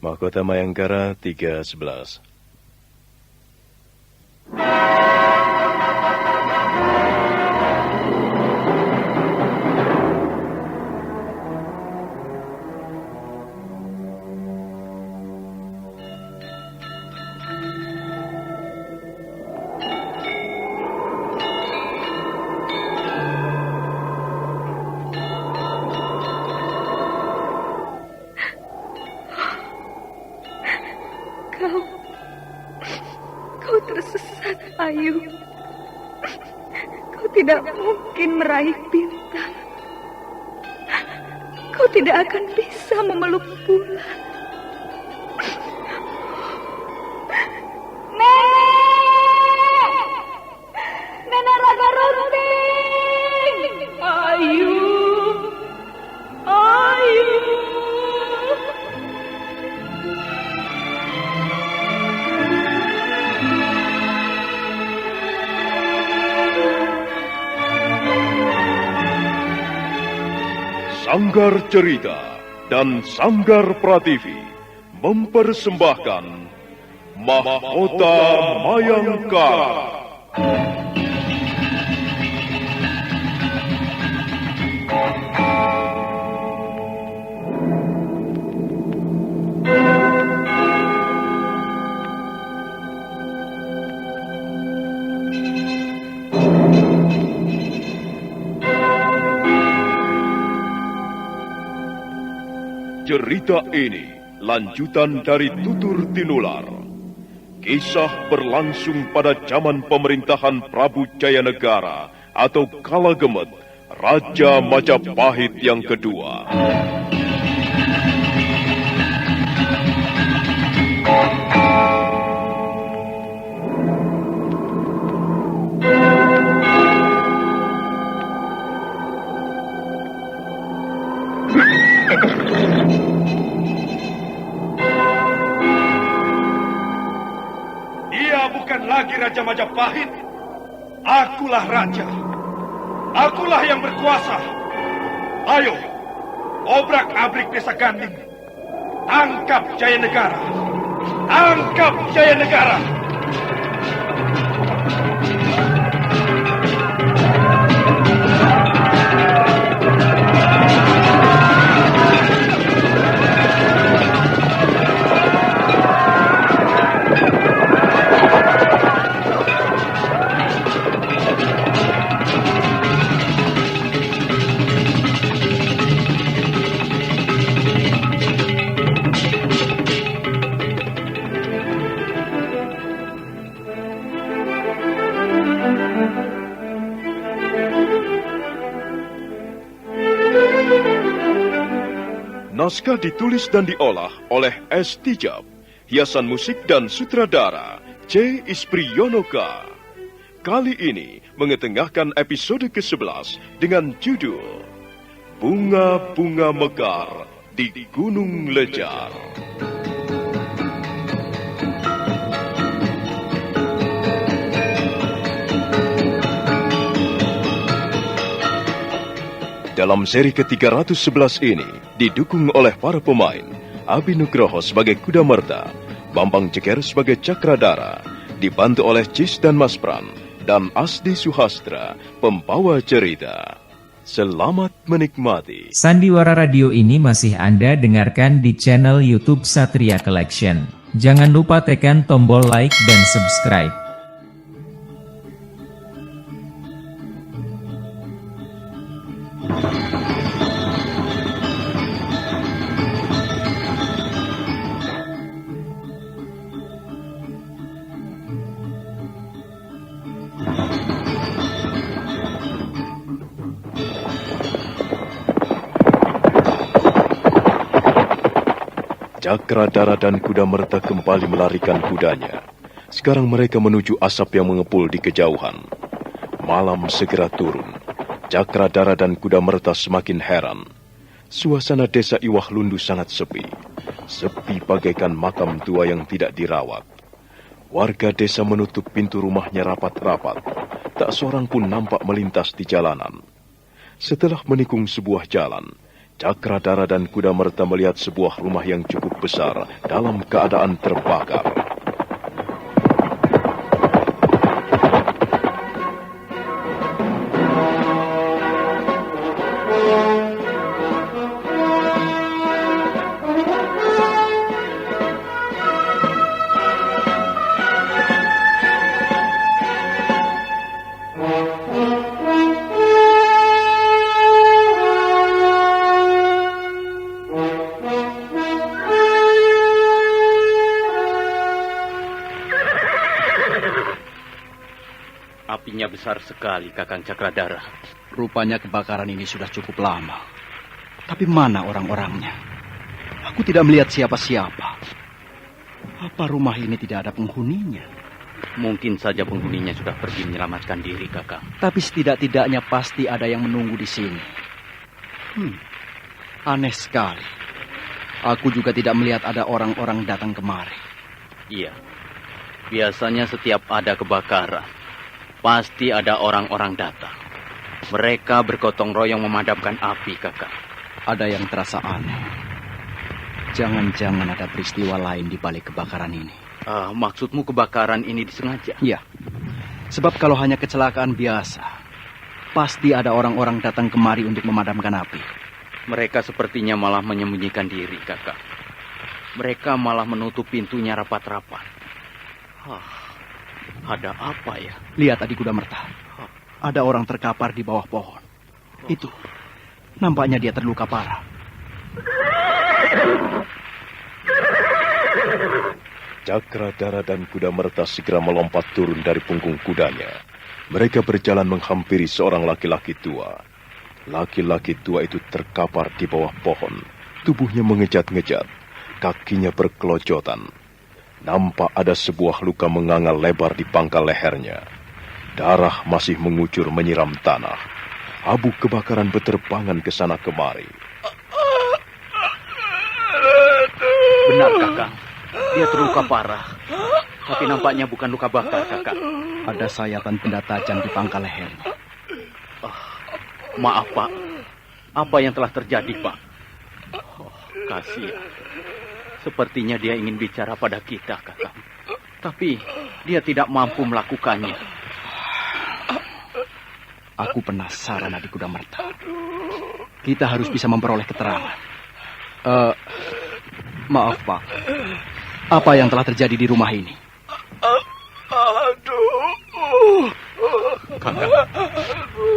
Mahkota Mayangkara 311. Kau tersesat, Ayu. Kau tidak mungkin meraih bintang. Kau tidak akan bisa memeluk bulan. Nenek! Nenek Raga Runting! Ayu! Ayu! Sanggar Cerita dan Sanggar Prativi mempersembahkan Mahkota Mayangkara. Cerita ini lanjutan dari Tutur Tinular. Kisah berlangsung pada zaman pemerintahan Prabu Jayanegara atau Kalagemet, Raja Majapahit yang kedua. Bukan lagi Raja Majapahit. Akulah raja. Akulah yang berkuasa. Ayo, obrak-abrik desa Ganding. Tangkap Jayanegara. Tangkap Jayanegara. Naskah ditulis dan diolah oleh S. Tijab, hiasan musik dan sutradara C. Ispriyonoka. Kali ini mengetengahkan episode ke-11 dengan judul Bunga-Bunga Mekar di Gunung Lejar. Dalam seri ke-311 ini didukung oleh para pemain Abi Nugroho sebagai Kuda Merta, Bambang Ceker sebagai Cakradara, dibantu oleh Cis dan Mas Pran, dan Asdi Suhastra, pembawa cerita. Selamat menikmati. Sandiwara Radio ini masih Anda dengarkan di channel YouTube Satria Collection. Jangan lupa tekan tombol like dan subscribe. Cakradara dan Kuda Merta kembali melarikan kudanya. Sekarang mereka menuju asap yang mengepul di kejauhan. Malam segera turun. Cakradara dan Kuda Merta semakin heran. Suasana desa Iwah Lundu sangat sepi. Sepi bagaikan makam tua yang tidak dirawat. Warga desa menutup pintu rumahnya rapat-rapat. Tak seorang pun nampak melintas di jalanan. Setelah menikung sebuah jalan, Cakradara dan Kuda Merta melihat sebuah rumah yang cukup besar dalam keadaan terbakar. Apinya besar sekali, Kakang Cakradara. Rupanya kebakaran ini sudah cukup lama. Tapi mana orang-orangnya? Aku tidak melihat siapa-siapa. Apa rumah ini tidak ada penghuninya? Mungkin saja penghuninya sudah pergi menyelamatkan diri, Kakang. Tapi setidak-tidaknya pasti ada yang menunggu di sini. Aneh sekali. Aku juga tidak melihat ada orang-orang datang kemari. Iya. Biasanya setiap ada kebakaran, pasti ada orang-orang datang. Mereka bergotong royong memadamkan api, Kakang. Ada yang terasa aneh. Jangan-jangan ada peristiwa lain di balik kebakaran ini. Maksudmu kebakaran ini disengaja? Iya. Sebab kalau hanya kecelakaan biasa, pasti ada orang-orang datang kemari untuk memadamkan api. Mereka sepertinya malah menyembunyikan diri, Kakang. Mereka malah menutup pintunya rapat-rapat. Ada apa ya? Lihat Adi Kuda Merta. Ada orang terkapar di bawah pohon. Itu. Nampaknya dia terluka parah. Cakradara dan Kuda Merta segera melompat turun dari punggung kudanya. Mereka berjalan menghampiri seorang laki-laki tua. Laki-laki tua itu terkapar di bawah pohon. Tubuhnya mengejat-ngejat. Kakinya berkelojotan. Nampak ada sebuah luka mengangal lebar di pangkal lehernya. Darah masih mengucur menyiram tanah. Abu kebakaran berterbangan ke sana kemari. Benar, Kakang. Dia terluka parah. Tapi nampaknya bukan luka bakar, Kakang. Ada sayatan benda tajam di pangkal lehernya. Maaf, Pak. Apa yang telah terjadi, Pak? Kasihan. Sepertinya dia ingin bicara pada kita, Kakang. Tapi dia tidak mampu melakukannya. Aku penasaran Adi Kuda Merta. Kita harus bisa memperoleh keterangan. Maaf, Pak. Apa yang telah terjadi di rumah ini? Kakang,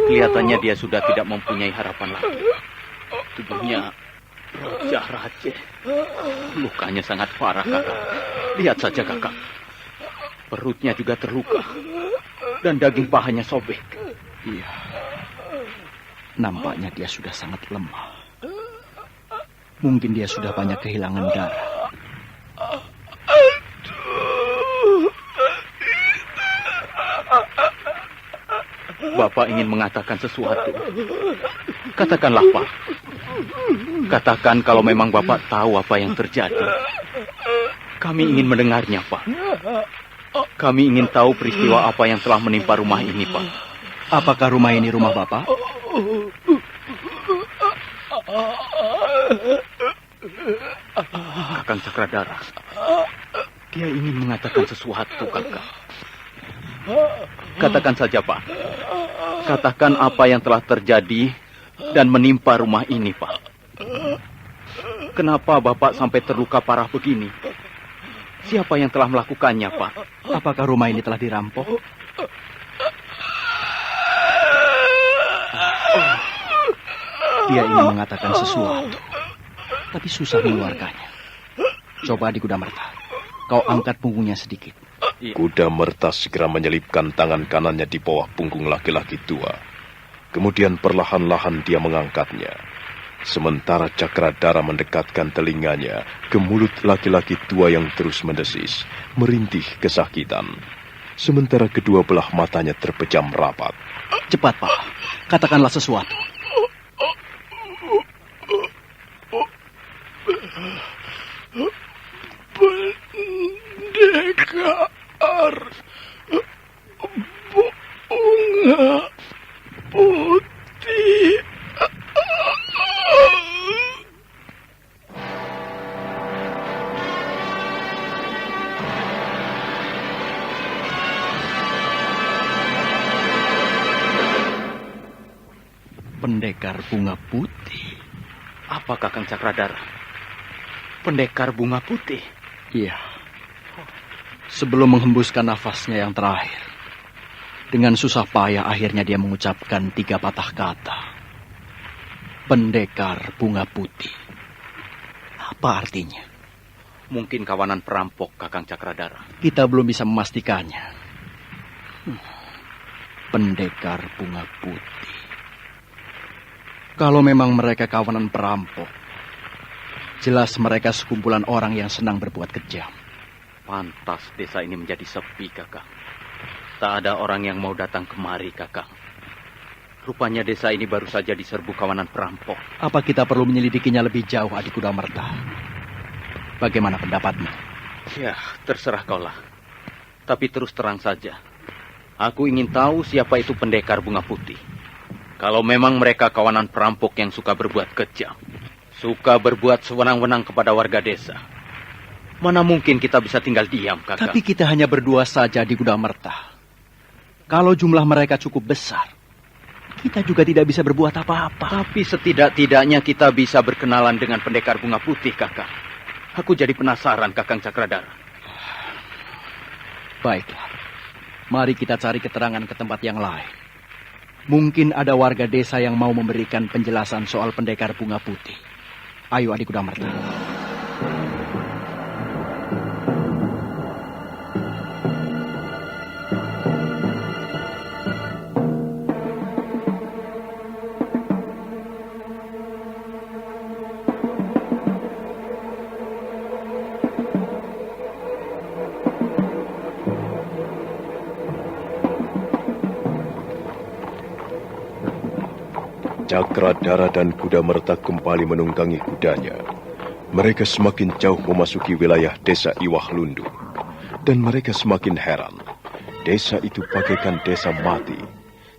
kelihatannya dia sudah tidak mempunyai harapan lagi. Tubuhnya raceh. Lukanya sangat parah, Kakang. Lihat saja, Kakang. Perutnya juga terluka. Dan daging pahanya sobek. Iya. Nampaknya dia sudah sangat lemah. Mungkin dia sudah banyak kehilangan darah. Bapak ingin mengatakan sesuatu. Katakanlah, Pak. Katakan kalau memang Bapak tahu apa yang terjadi. Kami ingin mendengarnya, Pak. Kami ingin tahu peristiwa apa yang telah menimpa rumah ini, Pak. Apakah rumah ini rumah Bapak? Kakang Cakradara. Dia ingin mengatakan sesuatu, Kakang. Katakan saja, Pak. Katakan apa yang telah terjadi dan menimpa rumah ini, Pak. Kenapa Bapak sampai terluka parah begini? Siapa yang telah melakukannya, Pak? Apakah rumah ini telah dirampok? Dia ingin mengatakan sesuatu, tapi susah mengeluarkannya. Coba Adi Kuda Merta, kau angkat punggungnya sedikit. Kuda Merta segera menyelipkan tangan kanannya di bawah punggung laki-laki tua. Kemudian perlahan-lahan dia mengangkatnya. Sementara Cakradara mendekatkan telinganya ke mulut laki-laki tua yang terus mendesis, merintih kesakitan. Sementara kedua belah matanya terpejam rapat. Cepat, Pak. Katakanlah sesuatu. Pendekar bunga putih. Pendekar bunga putih. Apa Kakang Cakradara? Pendekar bunga putih? Iya. Sebelum menghembuskan nafasnya yang terakhir, dengan susah payah akhirnya dia mengucapkan 3 patah kata. Pendekar bunga putih. Apa artinya? Mungkin kawanan perampok, Kakang Cakradara. Kita belum bisa memastikannya. Pendekar bunga putih. Kalau memang mereka kawanan perampok, jelas mereka sekumpulan orang yang senang berbuat kejam. Pantas desa ini menjadi sepi, Kakang. Tak ada orang yang mau datang kemari, Kakang. Rupanya desa ini baru saja diserbu kawanan perampok. Apa kita perlu menyelidikinya lebih jauh, Adik Kudamerta? Bagaimana pendapatmu? Ya, terserah kaulah. Tapi terus terang saja, aku ingin tahu siapa itu pendekar bunga putih. Kalau memang mereka kawanan perampok yang suka berbuat kejam, suka berbuat sewenang-wenang kepada warga desa, mana mungkin kita bisa tinggal diam, Kakang? Tapi kita hanya berdua saja di Kudamerta. Kalau jumlah mereka cukup besar, kita juga tidak bisa berbuat apa-apa. Tapi setidak-tidaknya kita bisa berkenalan dengan pendekar bunga putih, Kakang. Aku jadi penasaran, Kakang Cakradara. Baiklah, mari kita cari keterangan ke tempat yang lain. Mungkin ada warga desa yang mau memberikan penjelasan soal pendekar bunga putih. Ayo, Adik Kudamerta. Cakradara dan Kudamerta kembali menunggangi kudanya. Mereka semakin jauh memasuki wilayah desa Iwah Lundu. Dan mereka semakin heran. Desa itu bagaikan desa mati.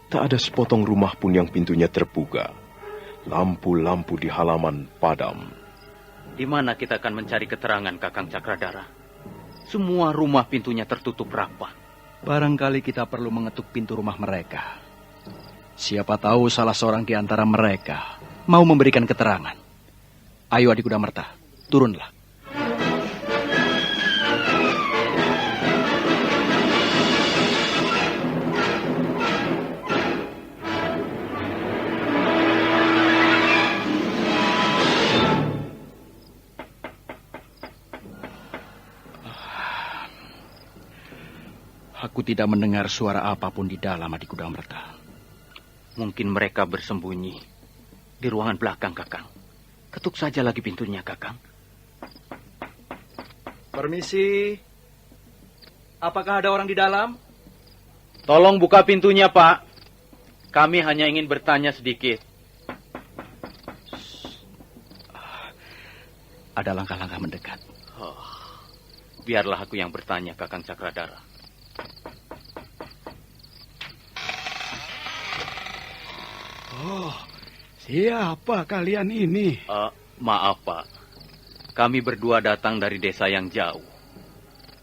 Tak ada sepotong rumah pun yang pintunya terbuka. Lampu-lampu di halaman padam. Di mana kita akan mencari keterangan, Kakang Cakradara? Semua rumah pintunya tertutup rapat. Barangkali kita perlu mengetuk pintu rumah mereka. Siapa tahu salah seorang di antara mereka mau memberikan keterangan. Ayo, Adik Kudamerta, turunlah. Aku tidak mendengar suara apapun di dalam, Adik Kudamerta. Mungkin mereka bersembunyi di ruangan belakang, Kakang. Ketuk saja lagi pintunya, Kakang. Permisi. Apakah ada orang di dalam? Tolong buka pintunya, Pak. Kami hanya ingin bertanya sedikit. Ada langkah-langkah mendekat. Biarlah aku yang bertanya, Kakang Cakradara. Oh, siapa kalian ini? Maaf, Pak. Kami berdua datang dari desa yang jauh.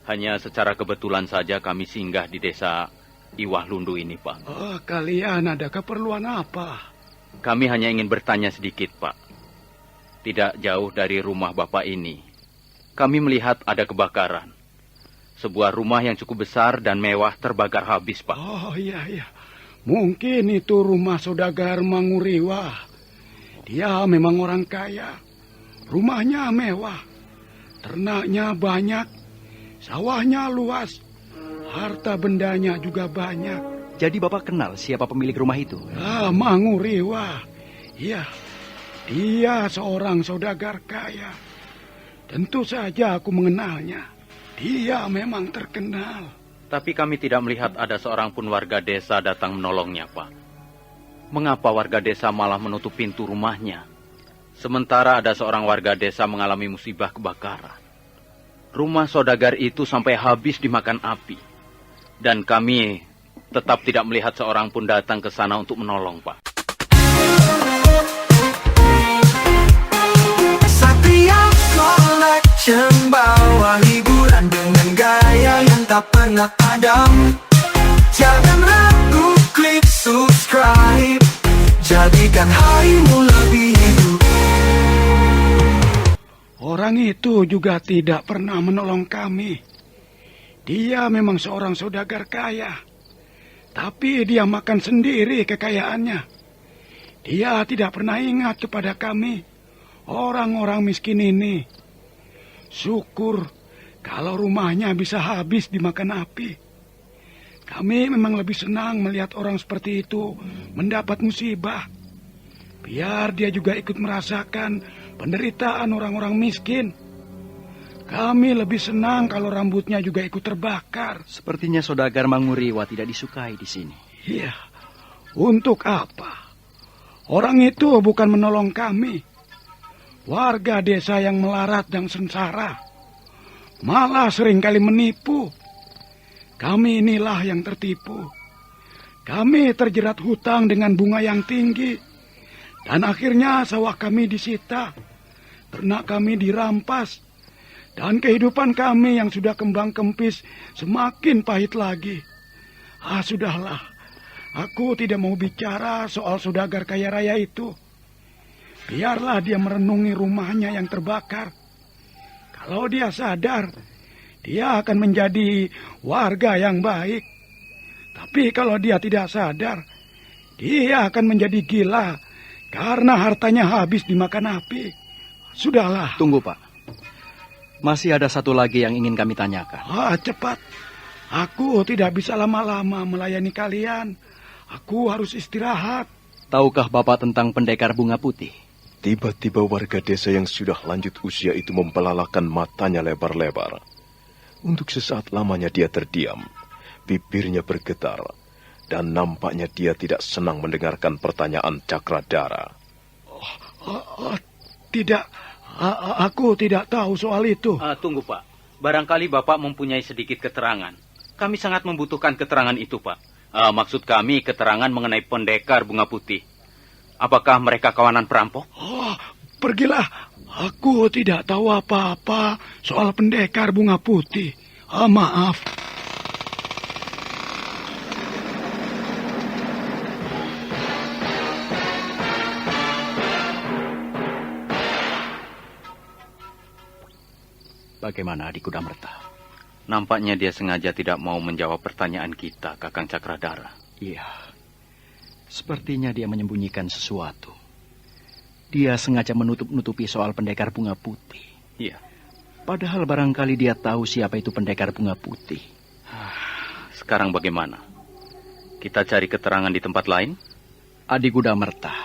Hanya secara kebetulan saja kami singgah di desa Iwah Lundu ini, Pak. Oh, kalian ada keperluan apa? Kami hanya ingin bertanya sedikit, Pak. Tidak jauh dari rumah Bapak ini, kami melihat ada kebakaran. Sebuah rumah yang cukup besar dan mewah terbakar habis, Pak. Oh, iya. Mungkin itu rumah saudagar Manguriwa. Dia memang orang kaya. Rumahnya mewah. Ternaknya banyak. Sawahnya luas. Harta bendanya juga banyak. Jadi Bapak kenal siapa pemilik rumah itu? Manguriwa. Iya. Dia seorang saudagar kaya. Tentu saja aku mengenalnya. Dia memang terkenal. Tapi kami tidak melihat ada seorang pun warga desa datang menolongnya, Pak. Mengapa warga desa malah menutup pintu rumahnya? Sementara ada seorang warga desa mengalami musibah kebakaran. Rumah saudagar itu sampai habis dimakan api. Dan kami tetap tidak melihat seorang pun datang ke sana untuk menolong, Pak. Satria Collection bawa hiburan dengan gaya yang tak pernah padam. Jangan ragu, klik subscribe. jadikan harimu lebih hidup. Orang itu juga tidak pernah menolong kami. Dia memang seorang saudagar kaya, tapi dia makan sendiri kekayaannya. Dia tidak pernah ingat kepada kami, orang-orang miskin ini. Syukur kalau rumahnya bisa habis dimakan api. Kami memang lebih senang melihat orang seperti itu mendapat musibah. Biar dia juga ikut merasakan penderitaan orang-orang miskin. Kami lebih senang kalau rambutnya juga ikut terbakar. Sepertinya saudagar Manguriwa tidak disukai di sini. Iya, untuk apa? Orang itu bukan menolong kami. Warga desa yang melarat dan sengsara. Malah seringkali menipu. Kami inilah yang tertipu. Kami terjerat hutang dengan bunga yang tinggi. Dan akhirnya sawah kami disita. Ternak kami dirampas. Dan kehidupan kami yang sudah kembang kempis semakin pahit lagi. Sudahlah. Aku tidak mau bicara soal saudagar kaya raya itu. Biarlah dia merenungi rumahnya yang terbakar. Kalau dia sadar, dia akan menjadi warga yang baik. Tapi kalau dia tidak sadar, dia akan menjadi gila karena hartanya habis dimakan api. Sudahlah. Tunggu, Pak. Masih ada satu lagi yang ingin kami tanyakan. Cepat. Aku tidak bisa lama-lama melayani kalian. Aku harus istirahat. Tahukah Bapak tentang pendekar bunga putih? Tiba-tiba warga desa yang sudah lanjut usia itu membelalakan matanya lebar-lebar. Untuk sesaat lamanya dia terdiam, bibirnya bergetar, dan nampaknya dia tidak senang mendengarkan pertanyaan Cakradara. Tidak, aku tidak tahu soal itu. Tunggu, Pak. Barangkali Bapak mempunyai sedikit keterangan. Kami sangat membutuhkan keterangan itu, Pak. Maksud kami keterangan mengenai pendekar bunga putih. Apakah mereka kawanan perampok? Pergilah. Aku tidak tahu apa-apa soal pendekar bunga putih. Maaf. Bagaimana adik Kudamerta? Nampaknya dia sengaja tidak mau menjawab pertanyaan kita, Kakang Cakradara. Iya. Sepertinya dia menyembunyikan sesuatu. Dia sengaja menutup-nutupi soal pendekar bunga putih. Iya. Padahal barangkali dia tahu siapa itu pendekar bunga putih. Sekarang bagaimana? Kita cari keterangan di tempat lain? Adik Kudamerta,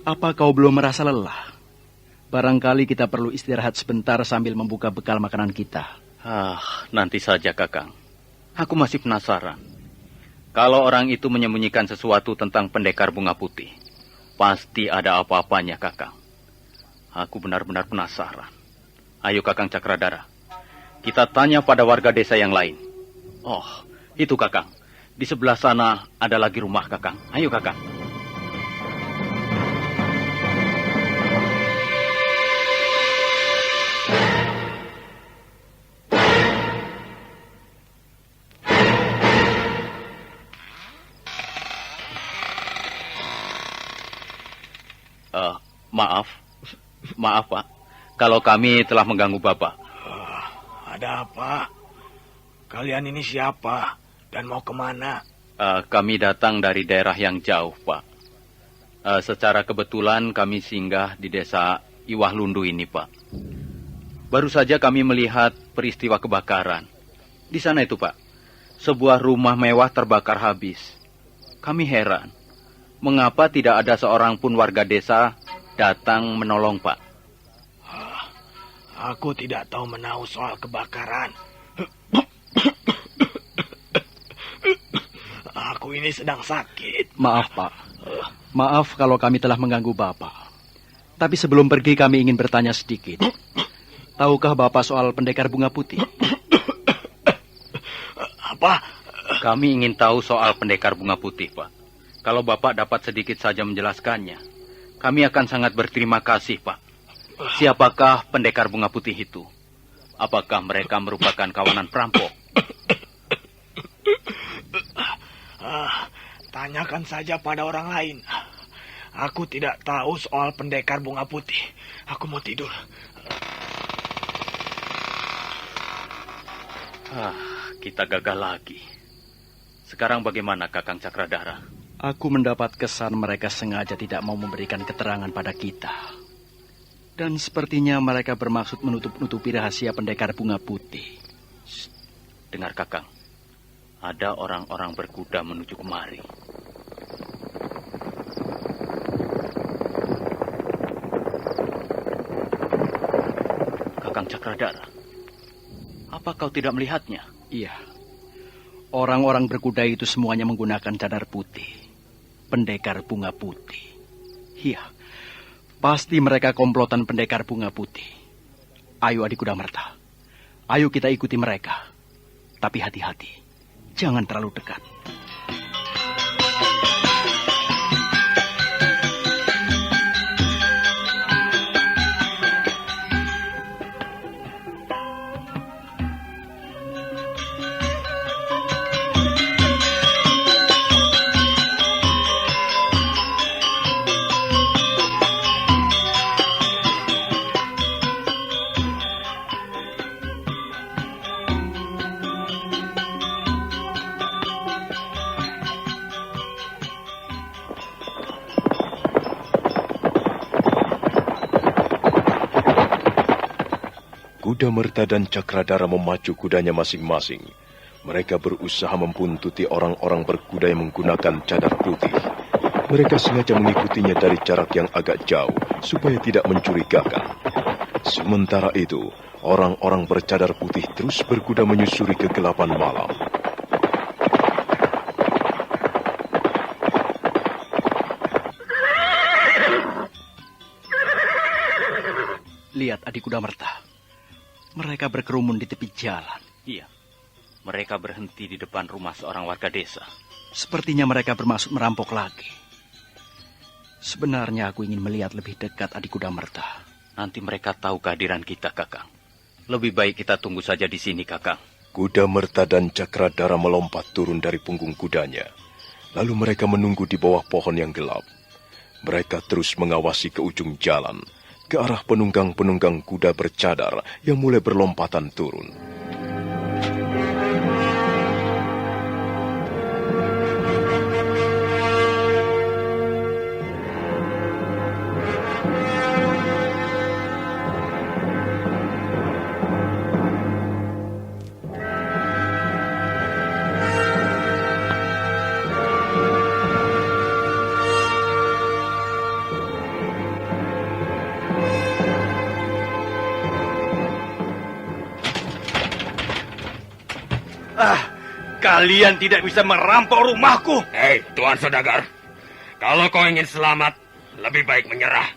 apa kau belum merasa lelah? Barangkali kita perlu istirahat sebentar sambil membuka bekal makanan kita. Nanti saja, Kakang. Aku masih penasaran. Kalau orang itu menyembunyikan sesuatu tentang pendekar bunga putih, pasti ada apa-apanya, Kakang. Aku benar-benar penasaran. Ayo, Kakang Cakradara. Kita tanya pada warga desa yang lain. Itu, Kakang. Di sebelah sana ada lagi rumah, Kakang. Ayo, Kakang. Maaf, Pak. Kalau kami telah mengganggu Bapak. Ada apa? Kalian ini siapa? Dan mau kemana? Kami datang dari daerah yang jauh, Pak. Secara kebetulan kami singgah di desa Iwahlundu ini, Pak. Baru saja kami melihat peristiwa kebakaran. Di sana itu, Pak. Sebuah rumah mewah terbakar habis. Kami heran. Mengapa tidak ada seorang pun warga desa datang menolong, Pak? Aku tidak tahu menahu soal kebakaran. Aku ini sedang sakit. Maaf, Pak. Maaf kalau kami telah mengganggu Bapak. Tapi sebelum pergi kami ingin bertanya sedikit. Tahukah Bapak soal pendekar bunga putih? Apa? Kami ingin tahu soal pendekar bunga putih, Pak. Kalau Bapak dapat sedikit saja menjelaskannya, kami akan sangat berterima kasih, Pak. Siapakah pendekar bunga putih itu? Apakah mereka merupakan kawanan perampok? Tanyakan saja pada orang lain. Aku tidak tahu soal pendekar bunga putih. Aku mau tidur. Kita gagal lagi. Sekarang bagaimana Kakang Cakradara? Aku mendapat kesan mereka sengaja tidak mau memberikan keterangan pada kita. Dan sepertinya mereka bermaksud menutup-nutupi rahasia pendekar bunga putih. Dengar Kakang, ada orang-orang berkuda menuju kemari. Kakang Cakradara, apa kau tidak melihatnya? Iya. Orang-orang berkuda itu semuanya menggunakan cadar putih. Pendekar bunga putih. Iya. Pasti mereka komplotan pendekar bunga putih. Ayo adik kuda merta. Ayo kita ikuti mereka. Tapi hati-hati. Jangan terlalu dekat. Kuda Merta dan Cakradara memacu kudanya masing-masing. Mereka berusaha membuntuti orang-orang berkuda yang menggunakan cadar putih. Mereka sengaja mengikutinya dari jarak yang agak jauh, supaya tidak mencurigakan. Sementara itu, orang-orang bercadar putih terus berkuda menyusuri kegelapan malam. Lihat adik kuda merta. Mereka berkerumun di tepi jalan. Iya, mereka berhenti di depan rumah seorang warga desa. Sepertinya mereka bermaksud merampok lagi. Sebenarnya aku ingin melihat lebih dekat adik kuda merta. Nanti mereka tahu kehadiran kita, Kakang. Lebih baik kita tunggu saja di sini, Kakang. Kuda Merta dan Cakradara melompat turun dari punggung kudanya. Lalu mereka menunggu di bawah pohon yang gelap. Mereka terus mengawasi ke ujung jalan, ke arah penunggang-penunggang kuda bercadar yang mulai berlompatan turun. Kalian tidak bisa merampok rumahku. Hei, Tuan Saudagar. Kalau kau ingin selamat, lebih baik menyerah.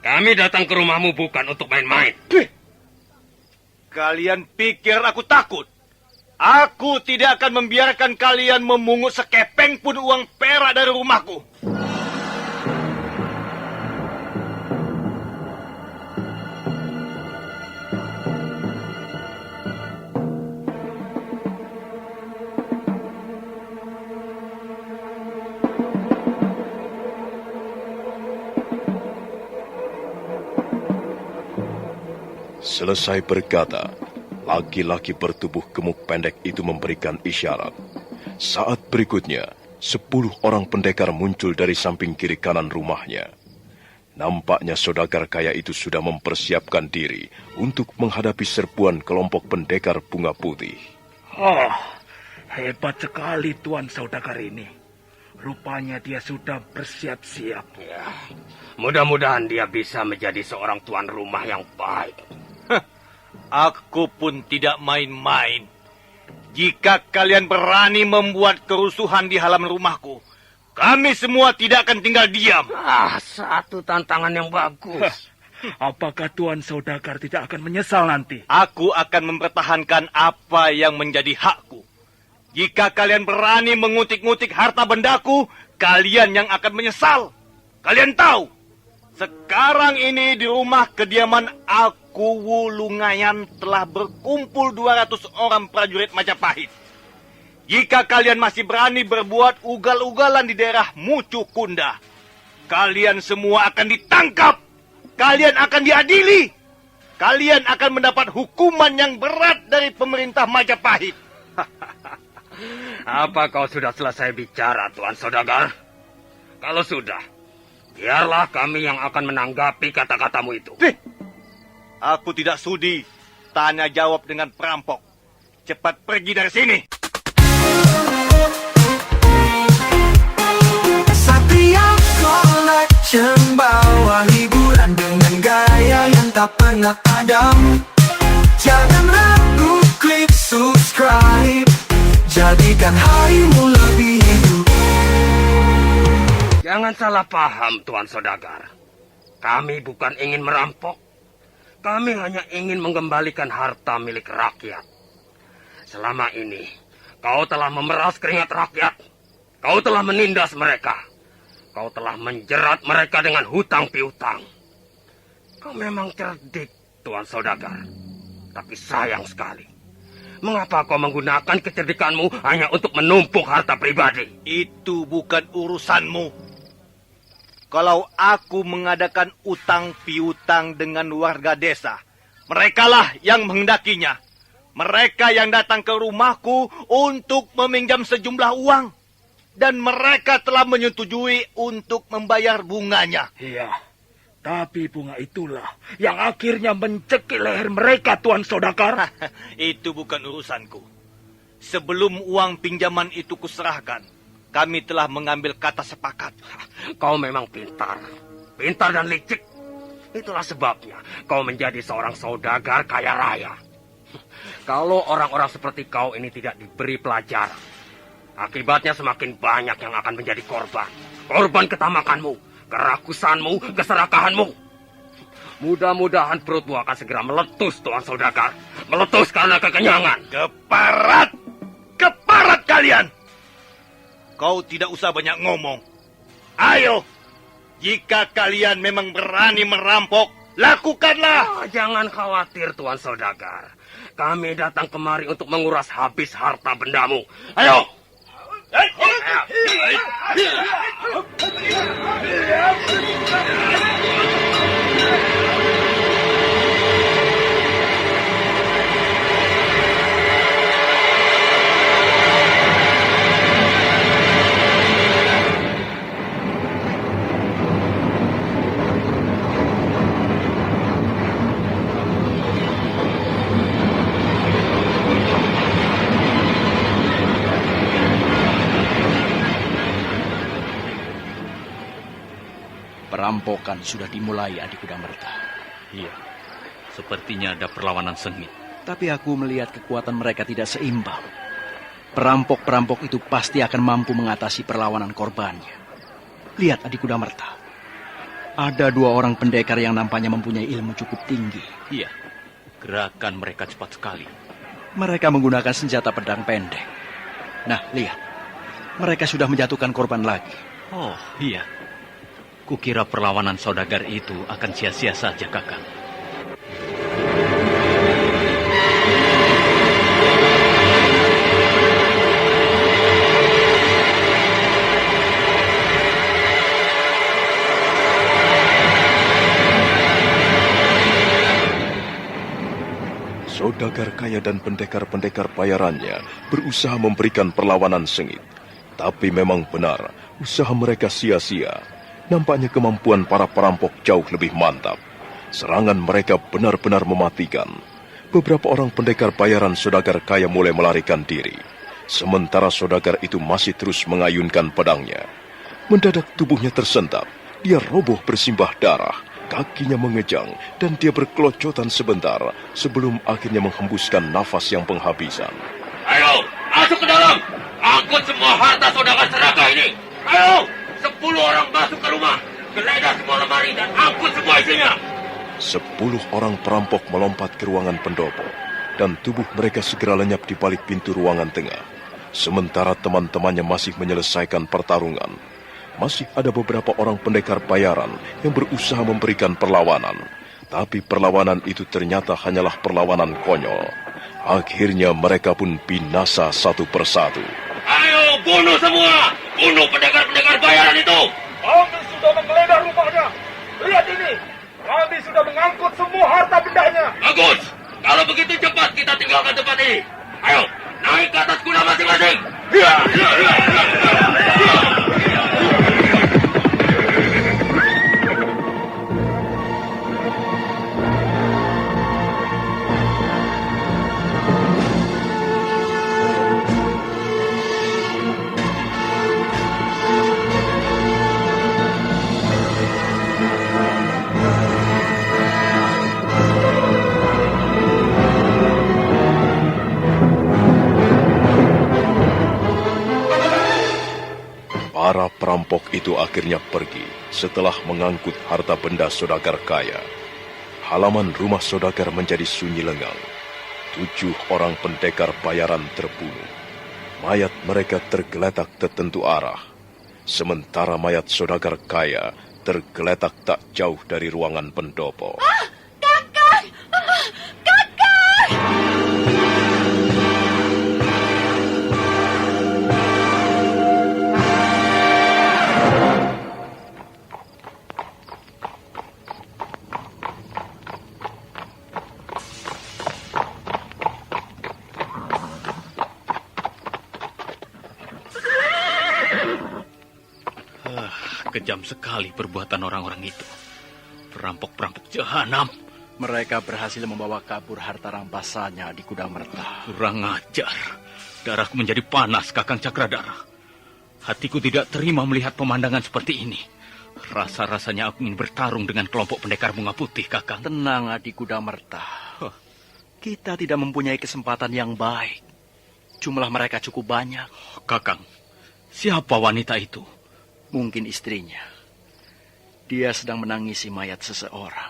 Kami datang ke rumahmu bukan untuk main-main. Kalian pikir aku takut? Aku tidak akan membiarkan kalian memungut sekepeng pun uang perak dari rumahku. Selesai berkata, laki-laki bertubuh gemuk pendek itu memberikan isyarat. Saat berikutnya, 10 orang pendekar muncul dari samping kiri kanan rumahnya. Nampaknya saudagar kaya itu sudah mempersiapkan diri untuk menghadapi serbuan kelompok pendekar bunga putih. Hebat sekali Tuan Saudagar ini. Rupanya dia sudah bersiap-siap. Ya, mudah-mudahan dia bisa menjadi seorang tuan rumah yang baik. Aku pun tidak main-main. Jika kalian berani membuat kerusuhan di halaman rumahku, kami semua tidak akan tinggal diam. Satu tantangan yang bagus. Apakah Tuan Saudagar tidak akan menyesal nanti? Aku akan mempertahankan apa yang menjadi hakku. Jika kalian berani mengutik-ngutik harta bendaku, kalian yang akan menyesal. Kalian tahu, sekarang ini di rumah kediaman aku Wulungayan telah berkumpul 200 orang prajurit Majapahit. Jika kalian masih berani berbuat ugal-ugalan di daerah Mucukunda, kalian semua akan ditangkap. Kalian akan diadili. Kalian akan mendapat hukuman yang berat dari pemerintah Majapahit. Apa kau sudah selesai bicara, Tuan Saudagar? Kalau sudah, biarlah kami yang akan menanggapi kata-katamu itu. Aku tidak sudi tanya jawab dengan perampok. Cepat pergi dari sini. Satria Collection bawa hiburan dengan gaya yang tak pernah padam. Jangan ragu, klik subscribe. Jadikan harimu lebih hidup. Jangan salah paham, Tuan Saudagar. Kami bukan ingin merampok. Kami hanya ingin mengembalikan harta milik rakyat. Selama ini, kau telah memeras keringat rakyat. Kau telah menindas mereka. Kau telah menjerat mereka dengan hutang piutang. Kau memang cerdik, Tuan Saudagar. Tapi sayang sekali. Mengapa kau menggunakan kecerdikanmu hanya untuk menumpuk harta pribadi? Itu bukan urusanmu. Kalau aku mengadakan utang piutang dengan warga desa, merekalah yang menghendakinya. Mereka yang datang ke rumahku untuk meminjam sejumlah uang. Dan mereka telah menyetujui untuk membayar bunganya. Iya, tapi bunga itulah yang akhirnya mencekik leher mereka, Tuan Saudagar. Itu bukan urusanku. Sebelum uang pinjaman itu kuserahkan, kami telah mengambil kata sepakat. Kau memang pintar. Pintar dan licik. Itulah sebabnya kau menjadi seorang saudagar kaya raya. Kalau orang-orang seperti kau ini tidak diberi pelajaran, akibatnya semakin banyak yang akan menjadi korban. Korban ketamakanmu, kerakusanmu, keserakahanmu. Mudah-mudahan perutmu akan segera meletus, Tuan Saudagar. Meletus karena kekenyangan. Keparat! Keparat kalian! Kau tidak usah banyak ngomong. Ayo, jika kalian memang berani merampok, lakukanlah. Jangan khawatir, Tuan Saudagar. Kami datang kemari untuk menguras habis harta bendamu. Ayo! Perampokan sudah dimulai, Adik Kudamerta. Iya, sepertinya ada perlawanan sengit. Tapi aku melihat kekuatan mereka tidak seimbang. Perampok-perampok itu pasti akan mampu mengatasi perlawanan korbannya. Lihat, Adik Kudamerta. Ada 2 orang pendekar yang nampaknya mempunyai ilmu cukup tinggi. Iya, gerakan mereka cepat sekali. Mereka menggunakan senjata pedang pendek. Nah, lihat. Mereka sudah menjatuhkan korban lagi. Oh, iya. Kukira perlawanan saudagar itu akan sia-sia saja, Kakang. Saudagar kaya dan pendekar-pendekar bayarannya berusaha memberikan perlawanan sengit. Tapi memang benar, usaha mereka sia-sia. Nampaknya kemampuan para perampok jauh lebih mantap. Serangan mereka benar-benar mematikan. Beberapa orang pendekar bayaran saudagar kaya mulai melarikan diri. Sementara saudagar itu masih terus mengayunkan pedangnya. Mendadak tubuhnya tersentak. Dia roboh bersimbah darah. Kakinya mengejang dan dia berkelocotan sebentar sebelum akhirnya menghembuskan nafas yang penghabisan. Ayo, masuk ke dalam. Angkut semua harta saudagar serakah ini. Ayo! 10 orang masuk ke rumah, geledah semua lemari dan angkut semua isinya. 10 orang perampok melompat ke ruangan pendopo, dan tubuh mereka segera lenyap di balik pintu ruangan tengah. Sementara teman-temannya masih menyelesaikan pertarungan. Masih ada beberapa orang pendekar bayaran yang berusaha memberikan perlawanan. Tapi perlawanan itu ternyata hanyalah perlawanan konyol. Akhirnya mereka pun binasa satu persatu. Ayo, bunuh semua! Bunuh pendekar-pendekar bayaran itu! Ambil untuk menggeledah rumahnya. Lihat ini, kami sudah mengangkut semua harta bendanya. Bagus. Kalau begitu cepat kita tinggalkan tempat ini. Ayo, naik ke atas kuda masing-masing. Para perampok itu akhirnya pergi setelah mengangkut harta benda saudagar kaya. Halaman rumah saudagar menjadi sunyi lengang. 7 orang pendekar bayaran terbunuh. Mayat mereka tergeletak tertentu arah. Sementara mayat saudagar kaya tergeletak tak jauh dari ruangan pendopo. Kakang! Kakang! Kejam sekali perbuatan orang-orang itu. Perampok-perampok jahanam. Mereka berhasil membawa kabur harta rampasannya di Kuda Merta. Kurang ajar. Darahku menjadi panas, Kakang Cakradara. Hatiku tidak terima melihat pemandangan seperti ini. Rasa-rasanya aku ingin bertarung dengan kelompok pendekar bunga putih, Kakang. Tenang, Adik Kuda Merta. Kita tidak mempunyai kesempatan yang baik. Jumlah mereka cukup banyak. Kakang, siapa wanita itu? Mungkin istrinya. Dia sedang menangisi mayat seseorang.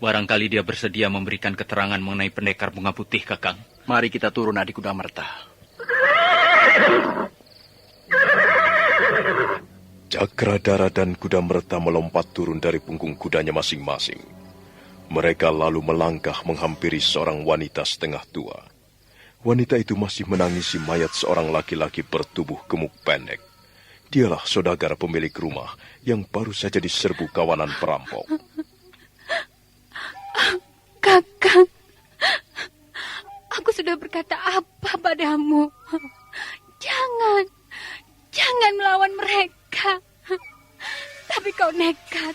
Barangkali dia bersedia memberikan keterangan mengenai pendekar bunga putih, Kakang. Mari kita turun, Adik Kuda Merta. Cakradara dan Kuda Merta melompat turun dari punggung kudanya masing-masing. Mereka lalu melangkah menghampiri seorang wanita setengah tua. Wanita itu masih menangisi mayat seorang laki-laki bertubuh gemuk pendek. Dialah saudagar pemilik rumah yang baru saja diserbu kawanan perampok. Kakang, aku sudah berkata apa padamu? Jangan melawan mereka. Tapi kau nekat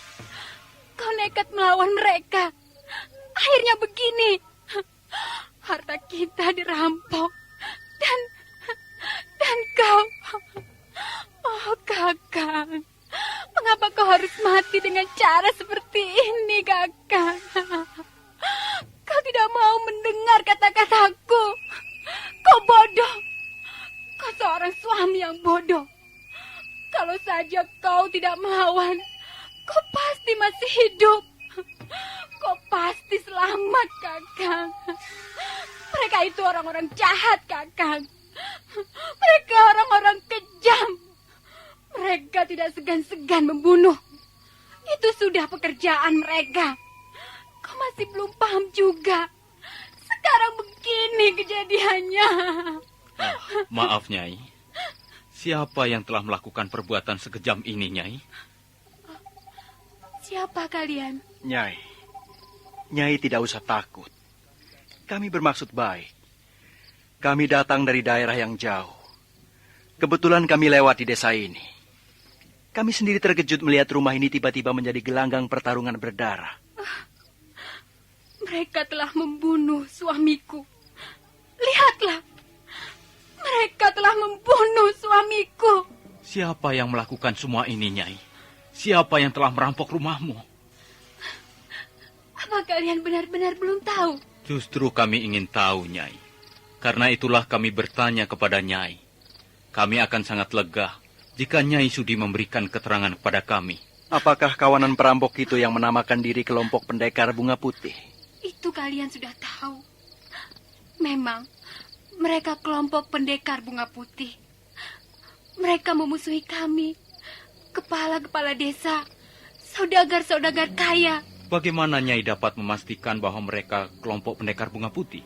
melawan mereka. Akhirnya begini, harta kita dirampok dan kau. Oh Kakang, mengapa kau harus mati dengan cara seperti ini, Kakang? Kau tidak mau mendengar kata-kataku. Kau bodoh. Kau seorang suami yang bodoh. Kalau saja kau tidak melawan, kau pasti masih hidup. Kau pasti selamat, Kakang. Mereka itu orang-orang jahat, Kakang. Mereka orang-orang kejam. Mereka tidak segan-segan membunuh. Itu sudah pekerjaan mereka. Kau masih belum paham juga. Sekarang begini kejadiannya. Maaf, Nyai. Siapa yang telah melakukan perbuatan sekejam ini, Nyai? Siapa kalian? Nyai tidak usah takut. Kami bermaksud baik. Kami datang dari daerah yang jauh. Kebetulan kami lewat di desa ini. Kami sendiri terkejut melihat rumah ini tiba-tiba menjadi gelanggang pertarungan berdarah. Mereka telah membunuh suamiku. Lihatlah. Mereka telah membunuh suamiku. Siapa yang melakukan semua ini, Nyai? Siapa yang telah merampok rumahmu? Apa kalian benar-benar belum tahu? Justru kami ingin tahu, Nyai. Karena itulah kami bertanya kepada Nyai. Kami akan sangat lega jika Nyai sudi memberikan keterangan kepada kami. Apakah kawanan perampok itu yang menamakan diri kelompok pendekar bunga putih? Itu kalian sudah tahu. Memang, mereka kelompok pendekar bunga putih. Mereka memusuhi kami. Kepala-kepala desa, saudagar-saudagar kaya. Bagaimana Nyai dapat memastikan bahwa mereka kelompok pendekar bunga putih?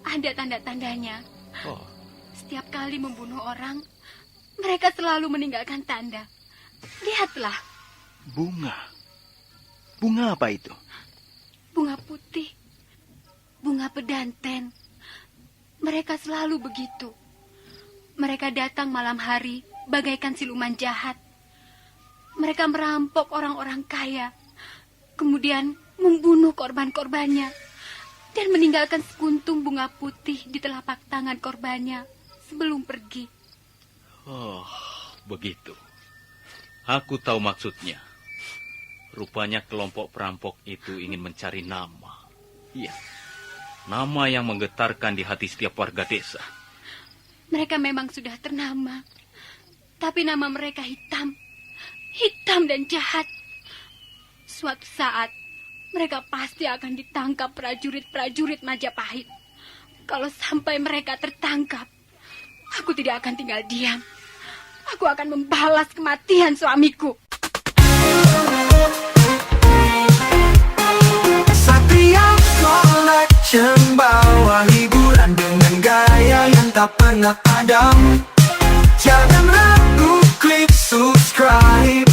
Ada tanda-tandanya. Oh. Setiap kali membunuh orang, mereka selalu meninggalkan tanda. Lihatlah, Bunga? Bunga apa itu? Bunga putih. Bunga pedanten. Mereka selalu begitu. Mereka datang malam hari bagaikan siluman jahat. Mereka merampok orang-orang kaya. Kemudian membunuh korban-korbannya. Dan meninggalkan sekuntum bunga putih di telapak tangan korbannya sebelum pergi. Oh, begitu. Aku tahu maksudnya. Rupanya kelompok perampok itu ingin mencari nama. Iya, nama yang menggetarkan di hati setiap warga desa. Mereka memang sudah ternama. Tapi nama mereka hitam. Hitam dan jahat. Suatu saat, mereka pasti akan ditangkap prajurit-prajurit Majapahit. Kalau sampai mereka tertangkap, aku tidak akan tinggal diam. Aku akan membalas kematian suamiku. Satria Collection bawa hiburan dengan gaya yang tak pernah padam. Jangan ragu, klik subscribe.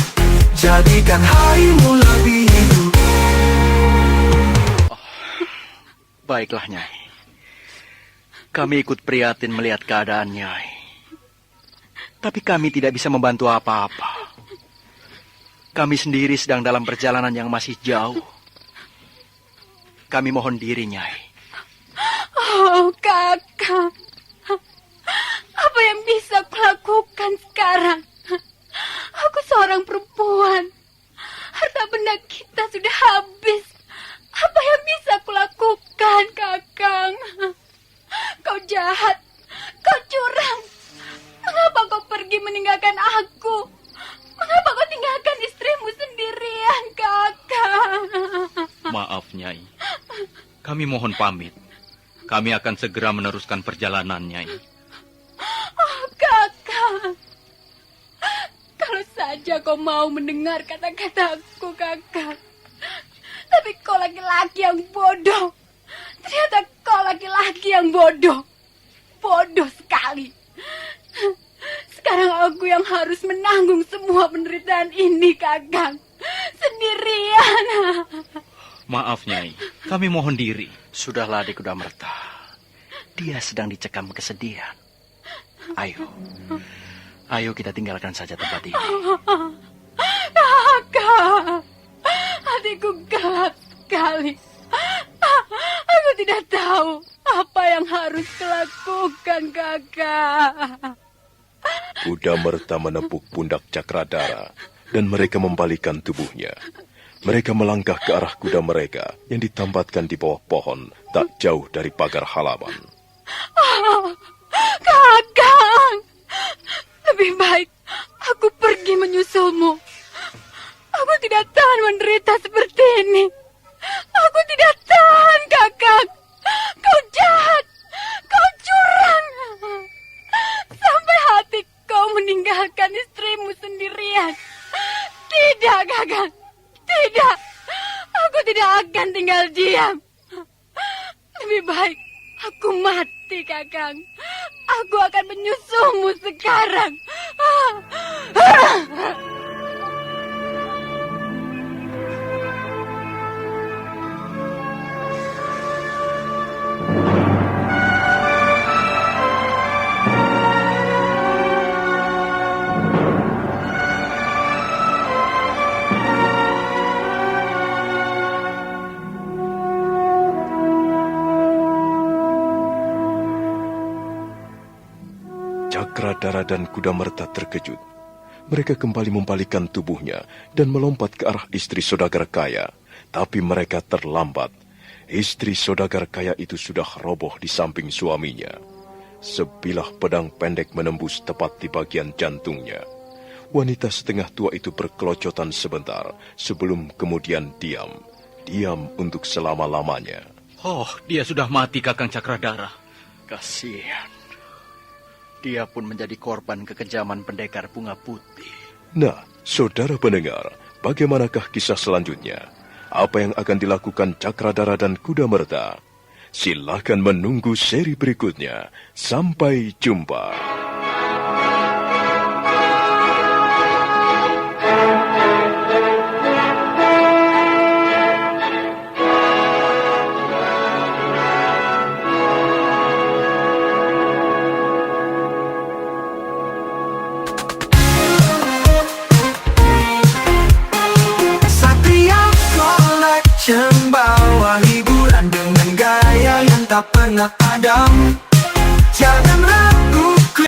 Jadikan harimu lebih hidup. Baiklah, Nyai. Kami ikut prihatin melihat keadaan Nyai. Tapi kami tidak bisa membantu apa-apa. Kami sendiri sedang dalam perjalanan yang masih jauh. Kami mohon diri, Nyai. Oh, Kakak. Apa yang bisa kulakukan sekarang? Aku seorang perempuan. Harta benda kita sudah habis. Apa yang bisa kulakukan, Kakang? Kau jahat. Kau curang. Mengapa kau pergi meninggalkan aku? Mengapa kau tinggalkan istrimu sendirian, Kakang? Maaf, Nyai. Kami mohon pamit. Kami akan segera meneruskan perjalanan, Nyai. Oh, Kakang. Kalau saja kau mau mendengar kata-kataku, Kakang. Tapi kau laki-laki yang bodoh. Ternyata kau laki-laki yang bodoh. Bodoh sekali. Sekarang aku yang harus menanggung semua penderitaan ini, Kakang. Sendirian. Maaf, Nyai. Kami mohon diri. Sudahlah, Adik Kudamerta. Dia sedang dicekam kesedihan. Ayo. Ayo kita tinggalkan saja tempat ini. Kakak, hatiku gelap sekali. Aku tidak tahu apa yang harus kulakukan, Kakak. Kudamerta menepuk pundak Cakradara dan mereka membalikkan tubuhnya. Mereka melangkah ke arah kuda mereka yang ditambatkan di bawah pohon tak jauh dari pagar halaman. Oh, Kakang, lebih baik aku pergi menyusulmu. Aku tidak tahan menderita seperti ini. Aku tidak tahan, Kakang. Kau jahat, kau curang. Sampai hati kau meninggalkan istrimu sendirian. Tidak, Kakang. Tidak. Aku tidak akan tinggal diam. Lebih baik aku mati, Kakang. Aku akan menyusulmu sekarang. Cakradara dan Kudamerta terkejut. Mereka kembali membalikkan tubuhnya dan melompat ke arah istri saudagar kaya. Tapi mereka terlambat. Istri saudagar kaya itu sudah roboh di samping suaminya. Sebilah pedang pendek menembus tepat di bagian jantungnya. Wanita setengah tua itu berkelocotan sebentar sebelum kemudian diam. Diam untuk selama-lamanya. Oh, dia sudah mati, Kakang Cakradara. Kasihan. Dia pun menjadi korban kekejaman pendekar bunga putih. Nah, saudara pendengar, bagaimanakah kisah selanjutnya? Apa yang akan dilakukan Cakradara dan Kudamerta? Silakan menunggu seri berikutnya. Sampai jumpa. tak pernah padam. Jangan